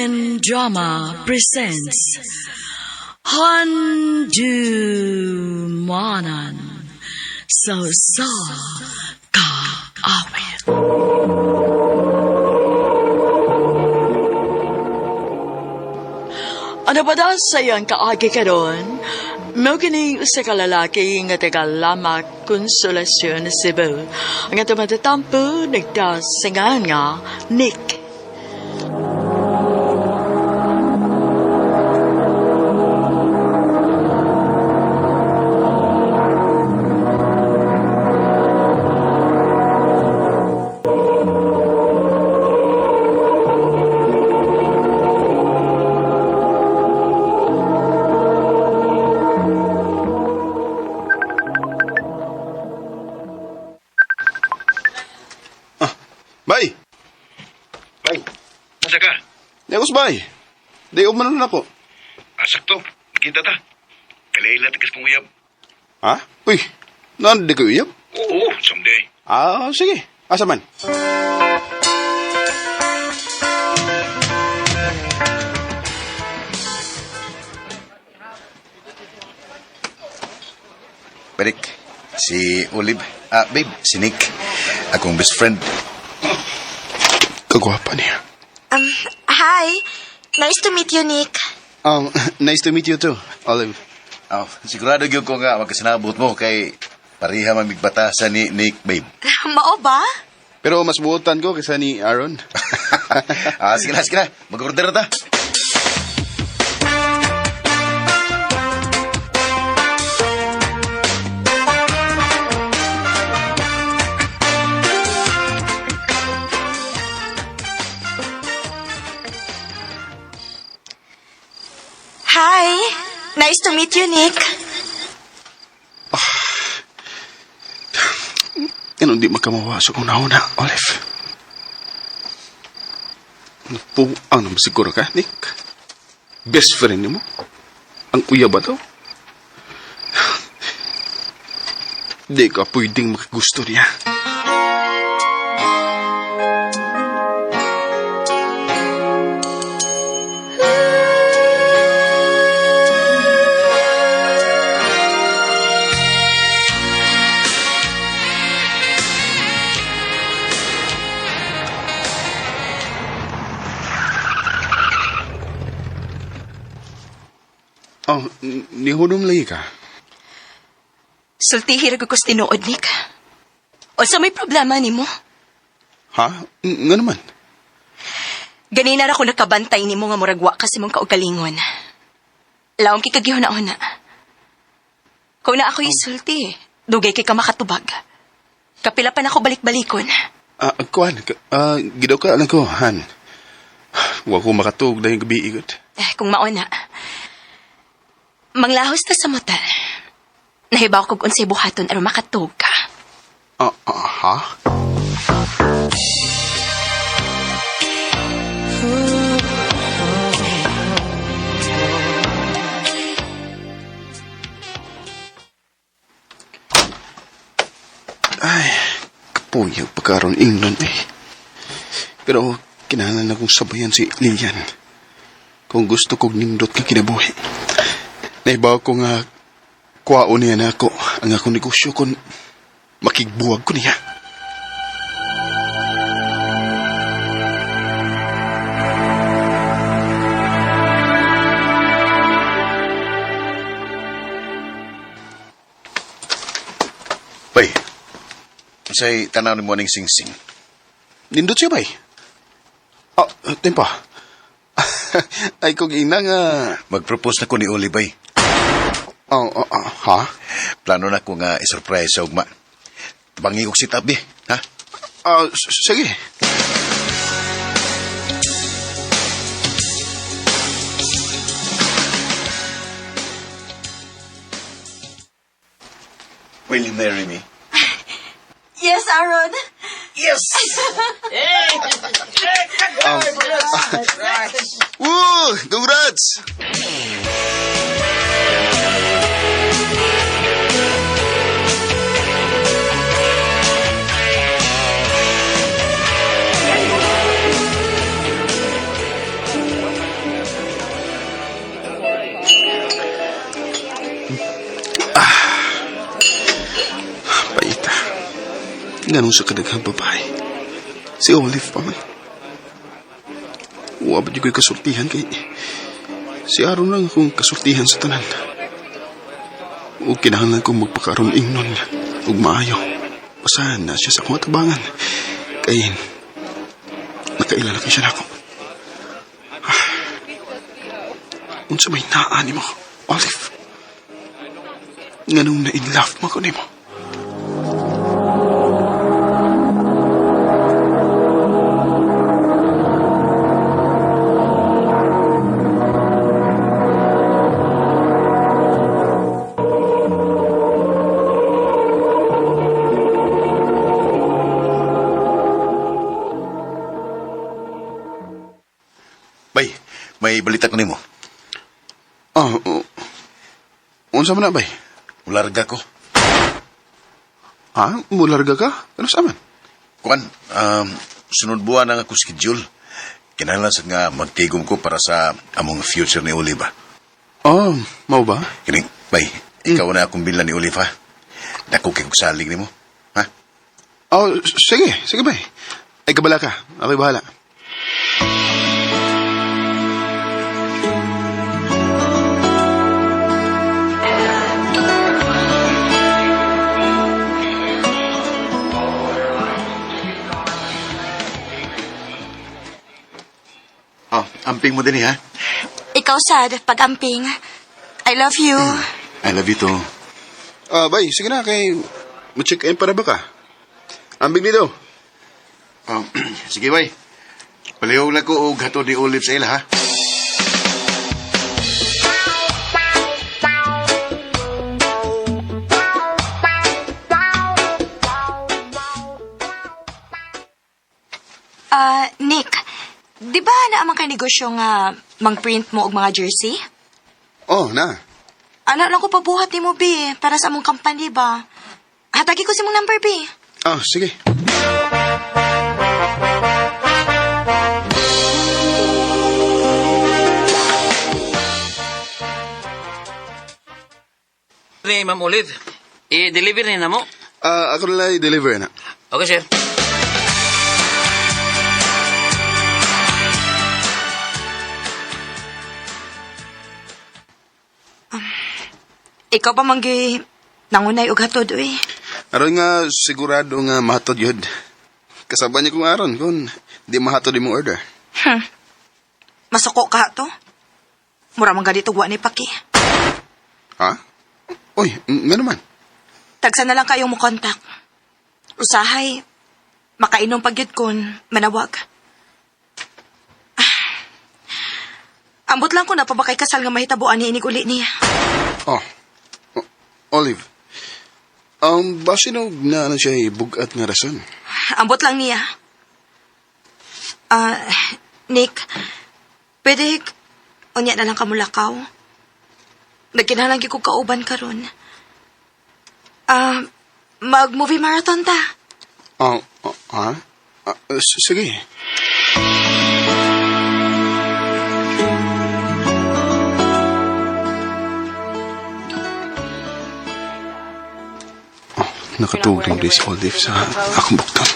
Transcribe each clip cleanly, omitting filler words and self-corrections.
Philippine Drama presents Handumanan Sa Kaawit. Ano ba daw sayang kaagi ka doon? Mau kini usa ka lalaki nga taga Lama Konsolasyon Cebu. Ang ato matatampo nagdasingan nga Nick. Bay, day man na ako. Sakto, kita ta. Kalaila tikas kong uyab. Ha? Uy, naan di ko uyab? Oo, someday. Sige. Asa man? Balik, si Olive. Babe, si Nick. Akong best friend. Kagwapa niya. Hi. Nice to meet you, Nick. Nice to meet you too, Olive. Sigurado gyud ko nga magkasinabot mo kay pareha mamigbatasan ni Nick, babe. Mao ba? Pero mas buotan ko kaysa ni Aaron. Sige na. Mag-order na ta. Hi. Nice to meet you, Nick. Yan di makamawasok ang nauna, Olive. Ang naman siguro ka, Nick? Best friend mo? Ang kuya ba to? Di ka pwedeng makagusto niya. Nihunong lagi ka? Sultihir ko tinuod, Nick. O sa may problema ni mo? Ha? Nga naman? Ganina ra ko nakabantay ni mo nga muragwa kasi mong kaugalingon. Laong kikagiho na una. Kung na ako isulti, dugay kay ka makatubag. Kapila pa na ako balik-balikon. Kuhan, gidaw ka alam ko, Han. Huwag ko makatug dahil gabi igot. Kung mauna, manglahos ta sa mata. Nahibaw kog unsay buhaton aron makatug ka. Ha? Ay, kapuyag pagkaroon England eh. Pero kinahanglan akong sabayan si Lilian. Kung gusto kong nindot ka kinabuhi. Naibaw ko nga kuwaon niya na ako ang akong negosyo kung makigbuwag ko niya. Bay, say tanaw ni mo ning sing-sing. Nindot siya, bay? Tempa. Ay, kung ina nga... Mag-propose na ko ni Oli, bay. Ha? Plano na ko nga isurprise sa ugma. Bangi og sit up, di. Ha? Sige. Will you marry me? Yes, Aaron. Yes! Woo! Congrats! Ganun sa kadaghang babae. Si Olive pa man. Wa ba di ko'y kasultihan kay... Si Aaron lang akong kasultihan sa tanan. O kinahanglan kong magpakaroon ingnon ug maayo. Basahan na siya sa akong atabangan. Kay nakailalaki siya na ako. Unsa may naani mo, Olive? Nganong na in love mo ko nimo? Bay, may balita ko nimo. Unsa man na, bay? Ularga ko. Ha? Mularga ka? Ano sa aman? Kuan, sunod buwan ang ako schedule. Kinahanglan sa nga magtigom ko para sa among future ni Olive. Mau ba? Kining, bay, ikaw na akong bilan ni Olive, ha? Dako kay kong salig nimo. Ha? Sige, bay. Ay, kabala ka. Ako'y bahala. Amping mo din ha? Ikaw, sad, pag-amping. I love you. I love you too. Bay, sige na, kay... Ma-check in para ba ka? Ambing dito. Sige, bay. Palihog na ko og hatod ni Olive sa ila, ha? Nick, di ba naamang kay negosyo nga mang-print mo og mga jersey? Na. Ano lang ko pabuhat ni mo, B, para sa among company ba? Hatagi ko si mong number, B. Sige. Ni Ma'am Olive, i-deliver na mo. Ako na lang i-deliver na. Okay, sir. Ikaw pa manggi nangunay og hatod, uy. Aron nga sigurado nga mahatod yun. Kasaba niya kung aron kung di mahatod imong order. Masuko ka to? Mura man ganito wa ni paki. Ha? Uy, nga naman. Tagsa na lang kayong mo kontak. Usahay, makainom pagyud kon manawag. Ambot lang ko na pa ba kay kasal nga mahitabuan ni inig uli niya. Olive. Basi na ano siya bugat nga rason. Ambot lang niya. Nick, pwede unya na lang kamulakaw. Nagkinahanglan gyud ko kauban karon. Mag-movie marathon ta. Ha? Sige. Nakatulong din si Olive sa akong buktan.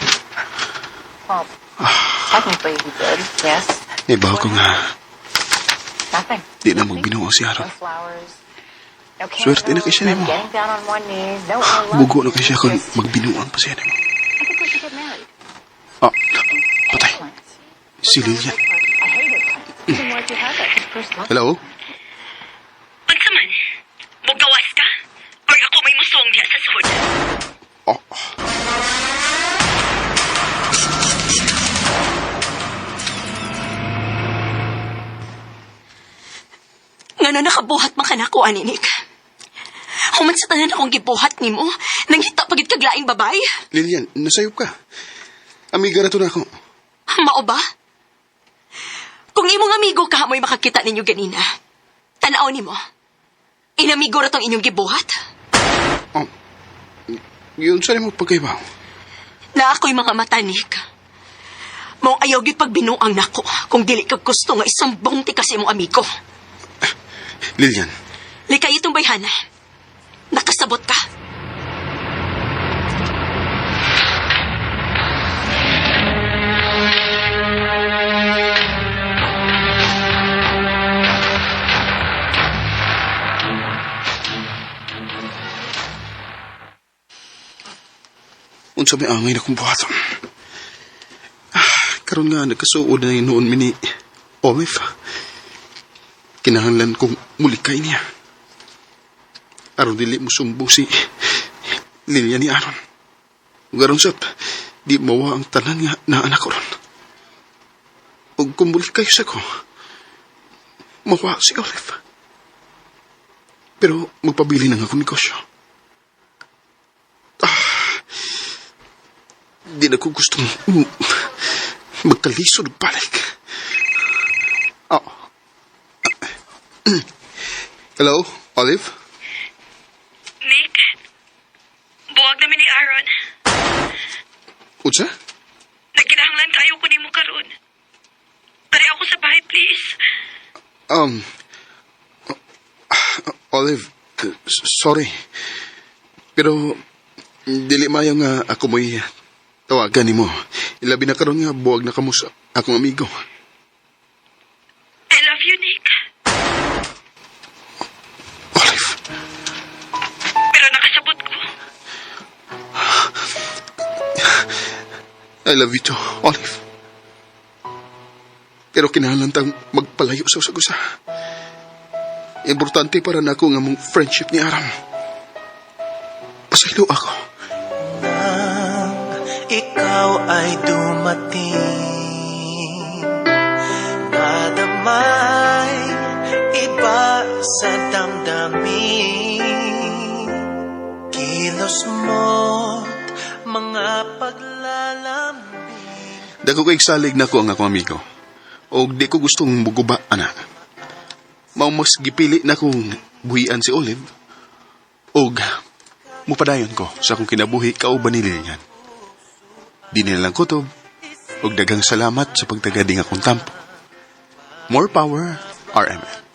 Technically, he did, yes. Iba ko nga, Nothing. di na magbinuo si No Aaron. flowers. No Swerte na kay siya candles, nimo. no getting down on one knee. No love. Bugo na kay siya kung Just- magbinuang pa siya nimo. I think we should get married. Patay. Plants. Si Lilian. I hated plants. Didn't like you had that his first love. Hello? Unsa man? Mugawas ka? Or ako may musong diya sa sud? Ngano nakabuhat man kanako ani Nick. Human sa tanan akong gibuhat nimo, nanghita pagit kaglaing babay. Lilian, nasayop ka. Amiga na to na ako. Mao ba? Kung imong amigo ka mo'y makakita ninyo ganina. Tanaw nimo. Inamigo ra tong inyong gibuhat. Yun saan mo pagkaibaw? Na ako'y mga mata, Nick. Mong ayaw gyud pagbinuang nako kung dili ka gusto nga isambong ti kasi imong amigo. Lilian, Likay itong bayhana. Nakasabot ka. unsa may angay na kong buhaton. Karon nga nagkasuod na noon mini Olive. Kinahanglan kong mulikay niya. Aron dili mo sumbo si Lilian ni Aaron. Garon sab, di mawa ang tanan nga na anak ko ron. Ug kung mulikay sa ko, mawa si Olive. Pero magpabili na nga akong negosyo. Di na ko gustong magkalisod balik. Hello, Olive? Nick, buwag namin ni Aaron. Unsa? Nagkinahanglan kayo ko ni mo karon. Pare ako sa bahay, please. Olive, sorry. Pero, dili mayo nga ako mo'y tawagan ni mo. Ilabi na karon nga buwag na kamo sa akong amigo. I love you, Nick. Olive, Pero nakasabot ko. I love you too, Olive. Pero kinahanglan tang magpalayo sa usag-usa. Importante para na ako nga mong friendship ni Aram. Pasaylo ako. Ikaw ay dumating, nadamay iba sa damdamin, kilos mo't mga paglalambing. Dako ko igsalig na ko ang akong amigo. O di ko gustong muguba, ana. Mao mas gipili na kong buhian si Olive. O mupadayon ko sa akong kinabuhi kauban ni Lilian. Di nilang kutob, og daghang salamat sa pagtagading akong tampo. More power, RMN.